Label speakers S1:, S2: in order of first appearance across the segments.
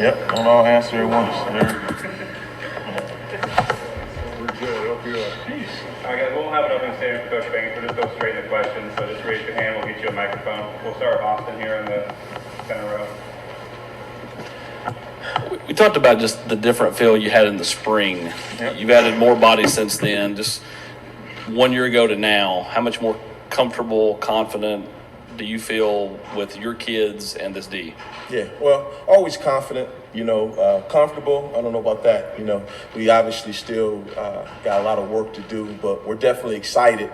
S1: Yep, don't all answer at once.
S2: We're good. Hope you're
S3: All right, guys, we'll have an open stage for Coach Banks. We'll just go straight into questions. So just raise your hand. We'll get you a microphone. We'll start with Austin here in the center row.
S4: We talked about just the different feel you had in the spring.
S1: Yep.
S4: You've added more bodies since then. Just 1 year ago to now, how much more comfortable, confident do you feel with your kids and this D?
S5: Yeah, well, always confident, comfortable. I don't know about that. We obviously still got a lot of work to do, but we're definitely excited,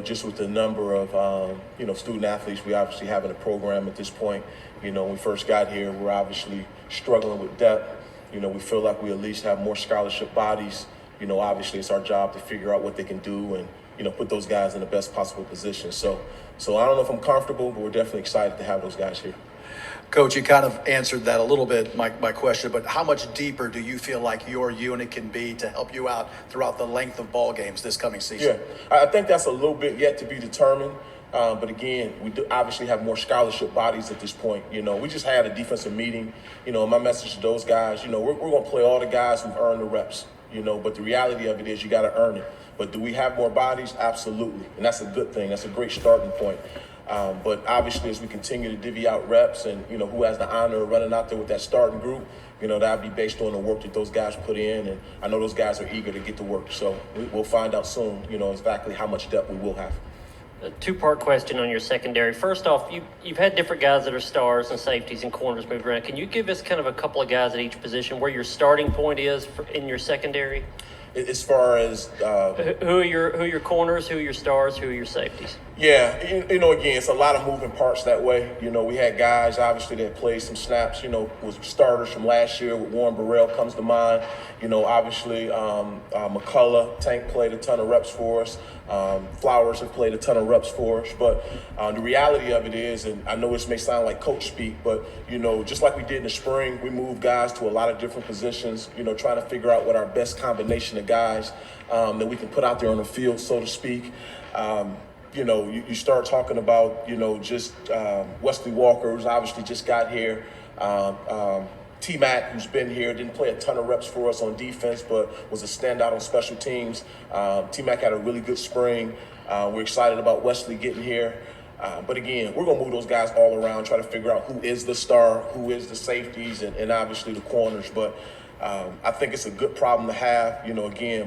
S5: just with the number of, student athletes we obviously have in the program at this point. When we first got here, we're obviously struggling with depth. We feel like we at least have more scholarship bodies. Obviously it's our job to figure out what they can do and, put those guys in the best possible position. So I don't know if I'm comfortable, but we're definitely excited to have those guys here.
S6: Coach, you kind of answered that a little bit, my question, but how much deeper do you feel like your unit can be to help you out throughout the length of ball games this coming season?
S5: Yeah, I think that's a little bit yet to be determined. But again, we do obviously have more scholarship bodies at this point. We just had a defensive meeting. My message to those guys, we're going to play all the guys who've earned the reps. But the reality of it is you got to earn it. But do we have more bodies? Absolutely. And that's a good thing. That's a great starting point. But obviously, as we continue to divvy out reps and, who has the honor of running out there with that starting group, that'll be based on the work that those guys put in. And I know those guys are eager to get to work. So we'll find out soon, exactly how much depth we will have.
S7: A two-part question on your secondary. First off, you've had different guys that are stars and safeties and corners move around. Can you give us kind of a couple of guys at each position where your starting point is in your secondary?
S5: As far as
S7: who are your corners, who are your stars, who are your safeties?
S5: Yeah, again, it's a lot of moving parts that way. We had guys obviously that played some snaps. Was starters from last year. With Warren Burrell comes to mind. Obviously McCullough, Tank played a ton of reps for us. Flowers have played a ton of reps for us. But the reality of it is, and I know this may sound like coach speak, but just like we did in the spring, we moved guys to a lot of different positions. Trying to figure out what our best combination of guys that we can put out there on the field, so to speak. You start talking about, just Wesley Walker, who's obviously just got here. T-Mac, who's been here, didn't play a ton of reps for us on defense, but was a standout on special teams. T-Mac had a really good spring. We're excited about Wesley getting here. But again, we're going to move those guys all around, try to figure out who is the star, who is the safeties, and obviously the corners. But I think it's a good problem to have,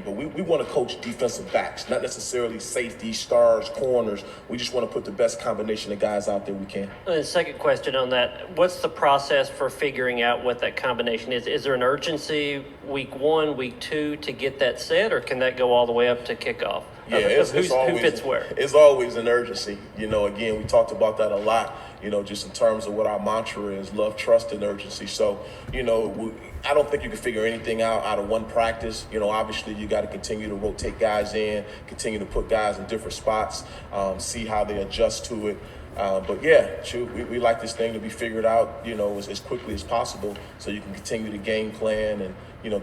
S5: but we want to coach defensive backs, not necessarily safety, stars, corners. We just want to put the best combination of guys out there we can.
S7: The second question on that, what's the process for figuring out what that combination is? Is there an urgency week 1, week 2 to get that set, or can that go all the way up to kickoff?
S5: Yeah, it's always,
S7: who fits where?
S5: It's always an urgency. Again, we talked about that a lot, just in terms of what our mantra is, love, trust, and urgency. So, I don't think you can figure anything out of one practice. Obviously you got to continue to rotate guys in, continue to put guys in different spots, see how they adjust to it. But yeah, we like this thing to be figured out, as quickly as possible so you can continue to game plan and,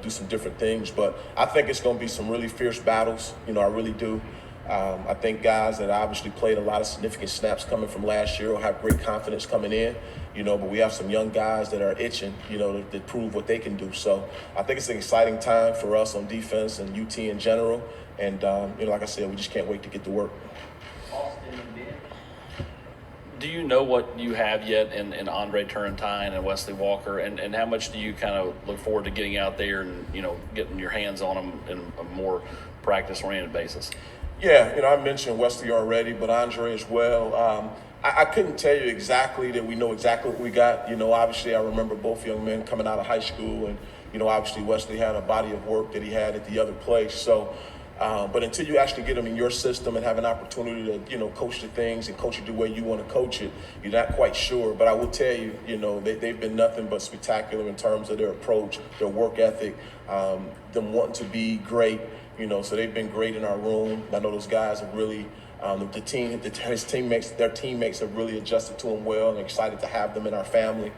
S5: do some different things. But I think it's going to be some really fierce battles. I really do. I think guys that obviously played a lot of significant snaps coming from last year will have great confidence coming in, but we have some young guys that are itching, to prove what they can do. So I think it's an exciting time for us on defense and UT in general. And, like I said, we just can't wait to get to work.
S4: Do you know what you have yet in Andre Turrentine and Wesley Walker, and how much do you kind of look forward to getting out there and, getting your hands on them in a more practice-oriented basis?
S5: Yeah, I mentioned Wesley already, but Andre as well. I couldn't tell you exactly that we know exactly what we got. Obviously I remember both young men coming out of high school, and, obviously Wesley had a body of work that he had at the other place. So, but until you actually get them in your system and have an opportunity to, coach the things and coach it the way you want to coach it, you're not quite sure. But I will tell you, they've been nothing but spectacular in terms of their approach, their work ethic, them wanting to be great. So they've been great in our room. I know those guys have really, their teammates have really adjusted to them well, and excited to have them in our family.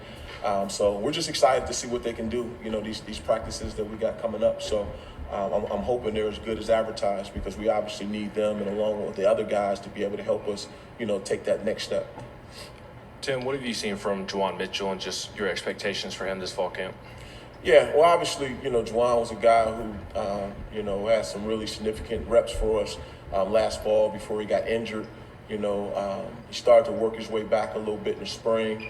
S5: So we're just excited to see what they can do, these practices that we got coming up. So I'm hoping they're as good as advertised, because we obviously need them, and along with the other guys, to be able to help us, take that next step.
S1: Tim, what have you seen from Juwan Mitchell and just your expectations for him this fall camp?
S5: Yeah, well, obviously, Juwan was a guy who, had some really significant reps for us last fall before he got injured. He started to work his way back a little bit in the spring.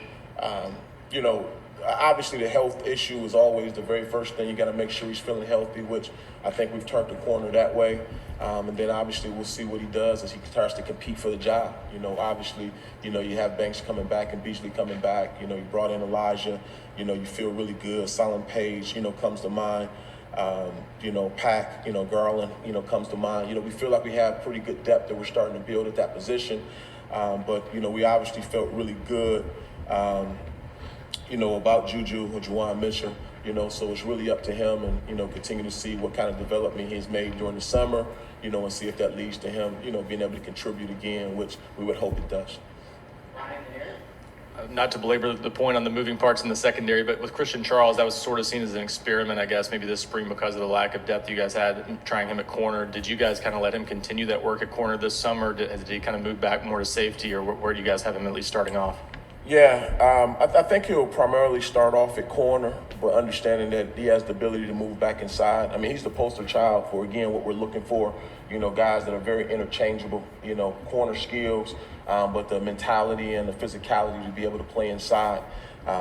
S5: Obviously the health issue is always the very first thing. You got to make sure he's feeling healthy, which I think we've turned the corner that way. And then obviously we'll see what he does as he starts to compete for the job. Obviously, you have Banks coming back and Beasley coming back. You brought in Elijah. You feel really good. Solomon Page, comes to mind. Pack, Garland, comes to mind. We feel like we have pretty good depth that we're starting to build at that position. But we obviously felt really good, about Juju or Juwan Mitchell, so it's really up to him and, continue to see what kind of development he's made during the summer, and see if that leads to him, being able to contribute again, which we would hope it does.
S1: Not to belabor the point on the moving parts in the secondary, but with Christian Charles, that was sort of seen as an experiment, I guess, maybe this spring because of the lack of depth you guys had in trying him at corner. Did you guys kind of let him continue that work at corner this summer? Did he kind of move back more to safety, or where do you guys have him at least starting off?
S5: Yeah, I think he'll primarily start off at corner, but understanding that he has the ability to move back inside. I mean, he's the poster child for, again, what we're looking for, guys that are very interchangeable, corner skills, but the mentality and the physicality to be able to play inside.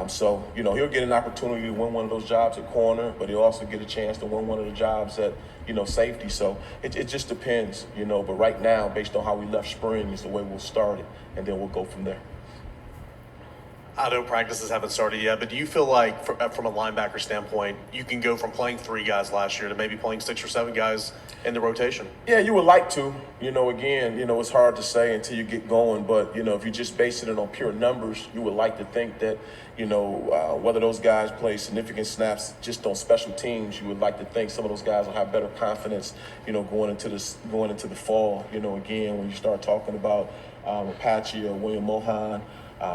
S5: So, he'll get an opportunity to win one of those jobs at corner, but he'll also get a chance to win one of the jobs at, safety. So it just depends, but right now, based on how we left spring is the way we'll start it, and then we'll go from there.
S8: I know practices haven't started yet, but do you feel like from a linebacker standpoint, you can go from playing 3 guys last year to maybe playing 6 or 7 guys in the rotation?
S5: Yeah, you would like to. Again, it's hard to say until you get going, but, if you're just basing it on pure numbers, you would like to think that, whether those guys play significant snaps just on special teams, you would like to think some of those guys will have better confidence, going into the fall. Again, when you start talking about Apache or William Mohan,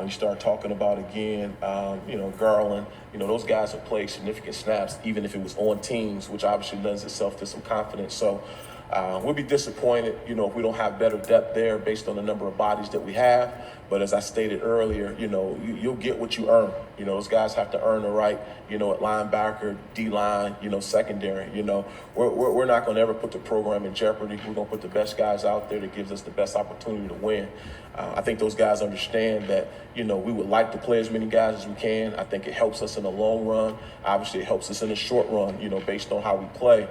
S5: you start talking about, again, Garland. Those guys have played significant snaps, even if it was on teams, which obviously lends itself to some confidence. So we'll be disappointed, if we don't have better depth there based on the number of bodies that we have. But as I stated earlier, you'll get what you earn. Those guys have to earn the right, at linebacker, D-line, secondary. We're not going to ever put the program in jeopardy. We're going to put the best guys out there that gives us the best opportunity to win. I think those guys understand that, we would like to play as many guys as we can. I think it helps us in the long run. Obviously, it helps us in the short run, based on how we play.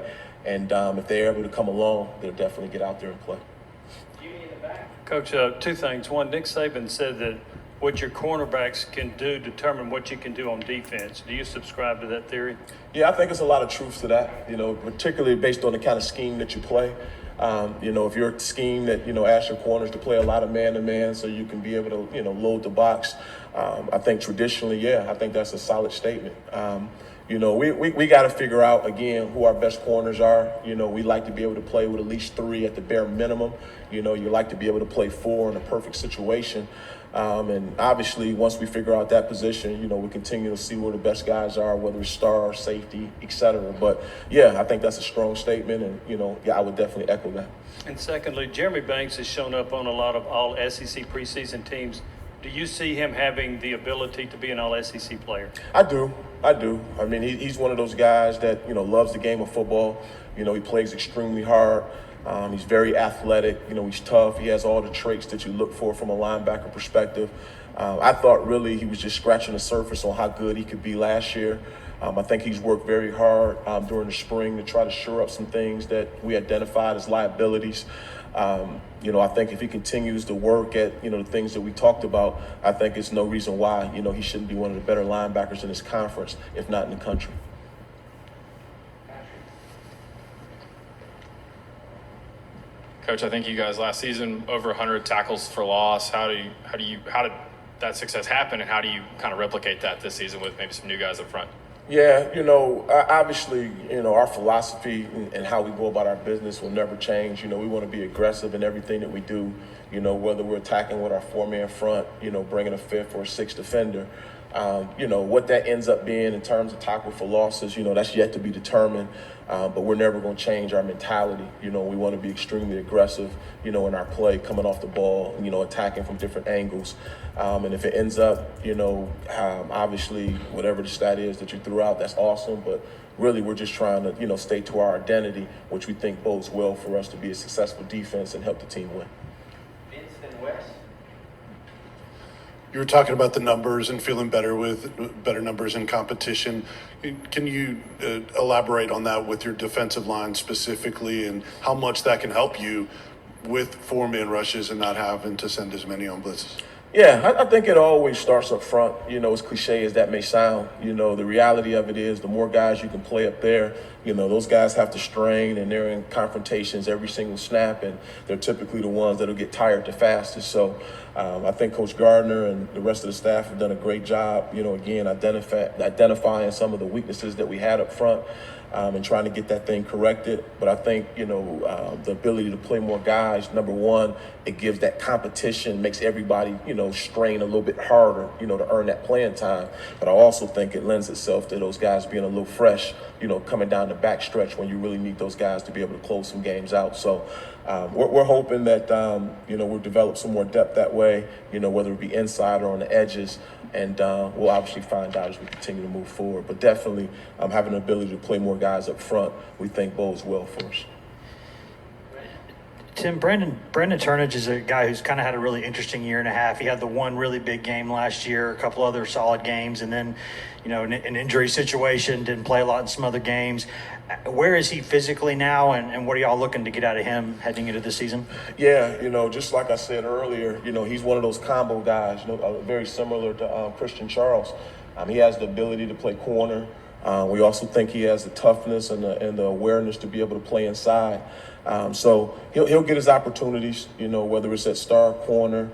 S5: And if they're able to come along, they'll definitely get out there and play.
S9: Coach, 2 things. One, Nick Saban said that what your cornerbacks can do determine what you can do on defense. Do you subscribe to that theory?
S5: Yeah, I think there's a lot of truth to that, particularly based on the kind of scheme that you play. If you're a scheme that, asks your corners to play a lot of man-to-man so you can be able to, load the box, I think traditionally, I think that's a solid statement. We got to figure out, again, who our best corners are. We like to be able to play with at least 3 at the bare minimum. You like to be able to play 4 in a perfect situation. And obviously, once we figure out that position, we continue to see where the best guys are, whether it's star, safety, et cetera. But, I think that's a strong statement. And, I would definitely echo that.
S9: And secondly, Jeremy Banks has shown up on a lot of all SEC preseason teams. Do you see him having the ability to be an all-SEC player?
S5: I do. I mean, he's one of those guys that, loves the game of football. He plays extremely hard. He's very athletic. He's tough. He has all the traits that you look for from a linebacker perspective. I thought really he was just scratching the surface on how good he could be last year. I think he's worked very hard during the spring to try to shore up some things that we identified as liabilities. I think if he continues to work at, the things that we talked about, I think there's no reason why, he shouldn't be one of the better linebackers in this conference, if not in the country.
S1: Coach, I think you guys last season over 100 tackles for loss. How did that success happen, and how do you kind of replicate that this season with maybe some new guys up front?
S5: Yeah, obviously, our philosophy and how we go about our business will never change. We want to be aggressive in everything that we do, whether we're attacking with our 4-man front, bringing a 5th or a 6th defender. What that ends up being in terms of tackle for losses, that's yet to be determined. but we're never going to change our mentality. We want to be extremely aggressive, in our play, coming off the ball, attacking from different angles. And if it ends up, obviously, whatever the stat is that you threw out, that's awesome. But really, we're just trying to, stay to our identity, which we think bodes well for us to be a successful defense and help the team win.
S10: You were talking about the numbers and feeling better with better numbers in competition. Can you elaborate on that with your defensive line specifically and how much that can help you with four-man rushes and not having to send as many on blitzes?
S5: Yeah, I think it always starts up front, as cliche as that may sound. The reality of it is the more guys you can play up there, those guys have to strain and they're in confrontations every single snap, and they're typically the ones that'll get tired the fastest. So I think Coach Gardner and the rest of the staff have done a great job, again, identifying some of the weaknesses that we had up front. And trying to get that thing corrected. But I think, the ability to play more guys, number one, it gives that competition, makes everybody, strain a little bit harder, to earn that playing time. But I also think it lends itself to those guys being a little fresh, coming down the back stretch when you really need those guys to be able to close some games out. So we're hoping that, we'll develop some more depth that way, whether it be inside or on the edges. And we'll obviously find out as we continue to move forward. But definitely having the ability to play more guys up front, we think bodes well for us.
S11: Tim, Brandon Turnage is a guy who's kind of had a really interesting year and a half. He had the one really big game last year, a couple other solid games, and then, an injury situation, didn't play a lot in some other games. Where is he physically now, and what are y'all looking to get out of him heading into the season?
S5: Yeah, just like I said earlier, he's one of those combo guys, very similar to Christian Charles. He has the ability to play corner. We also think he has the toughness and the awareness to be able to play inside. So he'll get his opportunities, whether it's at star corner,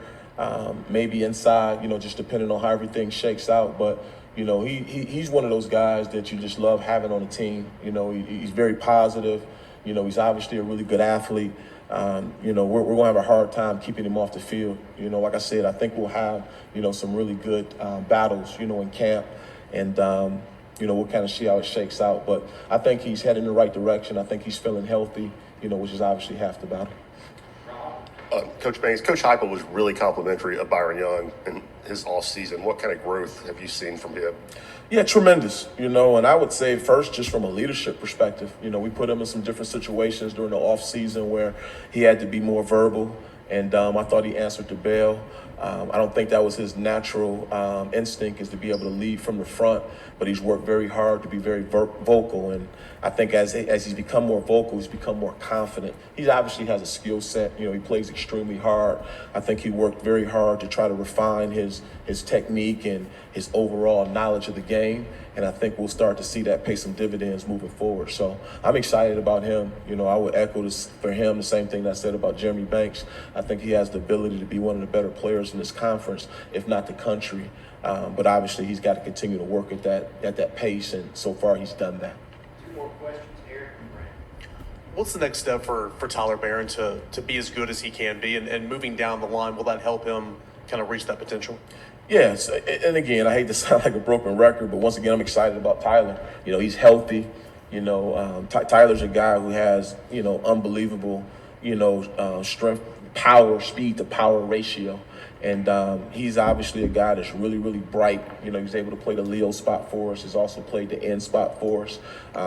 S5: maybe inside, just depending on how everything shakes out. But, he's one of those guys that you just love having on the team. He's very positive. He's obviously a really good athlete. We're going to have a hard time keeping him off the field. Like I said, I think we'll have, some really good battles, in camp. And, we'll kind of see how it shakes out. But I think he's heading in the right direction. I think he's feeling healthy, which is obviously half the battle.
S12: Coach Banks, Coach Heupel was really complimentary of Byron Young in his offseason. What kind of growth have you seen from him?
S5: Yeah, tremendous, and I would say first, just from a leadership perspective, we put him in some different situations during the offseason where he had to be more verbal, and I thought he answered the bell. I don't think that was his natural instinct, is to be able to lead from the front, but he's worked very hard to be very vocal. And I think as he's become more vocal, he's become more confident. He obviously has a skill set. He plays extremely hard. I think he worked very hard to try to refine his technique and his overall knowledge of the game. And I think we'll start to see that pay some dividends moving forward. So I'm excited about him. I would echo this for him, the same thing that I said about Jeremy Banks. I think he has the ability to be one of the better players in this conference, if not the country. But obviously he's got to continue to work at that pace, and so far he's done that.
S11: Two more questions, Eric and Brandon.
S8: What's the next step for Tyler Barron to be as good as he can be? And moving down the line, will that help him kind of reach that potential?
S5: Yes, and again, I hate to sound like a broken record, but once again, I'm excited about Tyler. He's healthy. Tyler's a guy who has, unbelievable, strength, power, speed to power ratio. And he's obviously a guy that's really, really bright. He's able to play the Leo spot for us. He's also played the end spot for us.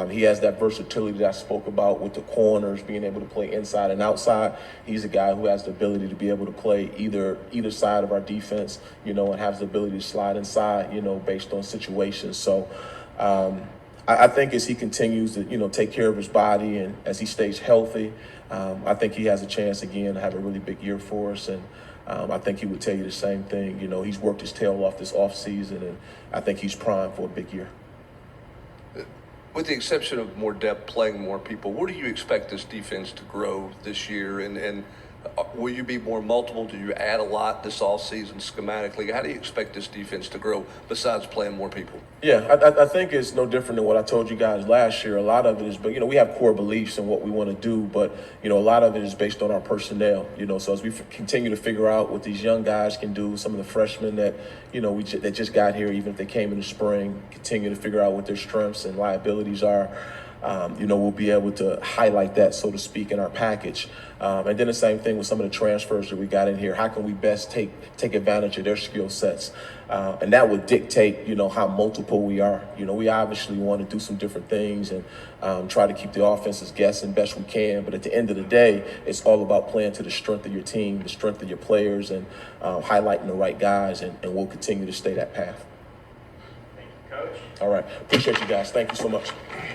S5: He has that versatility that I spoke about with the corners, being able to play inside and outside. He's a guy who has the ability to be able to play either side of our defense, and has the ability to slide inside, based on situations. So I think as he continues to, take care of his body and as he stays healthy, I think he has a chance again to have a really big year for us. And I think he would tell you the same thing. He's worked his tail off this offseason, and I think he's primed for a big year.
S13: With the exception of more depth, playing more people, where do you expect this defense to grow this year? And will you be more multiple? Do you add a lot this offseason schematically? How do you expect this defense to grow besides playing more people?
S5: Yeah, I think it's no different than what I told you guys last year. A lot of it is, but we have core beliefs in what we want to do, but a lot of it is based on our personnel. So as we continue to figure out what these young guys can do, some of the freshmen that that just got here, even if they came in the spring, continue to figure out what their strengths and liabilities are. we'll be able to highlight that, so to speak, in our package. And then the same thing with some of the transfers that we got in here. How can we best take advantage of their skill sets? And that would dictate, how multiple we are. We obviously want to do some different things and try to keep the offenses guessing best we can. But at the end of the day, it's all about playing to the strength of your team, the strength of your players, and highlighting the right guys. And we'll continue to stay that path.
S3: Thank you, Coach.
S5: All right. Appreciate you guys. Thank you so much.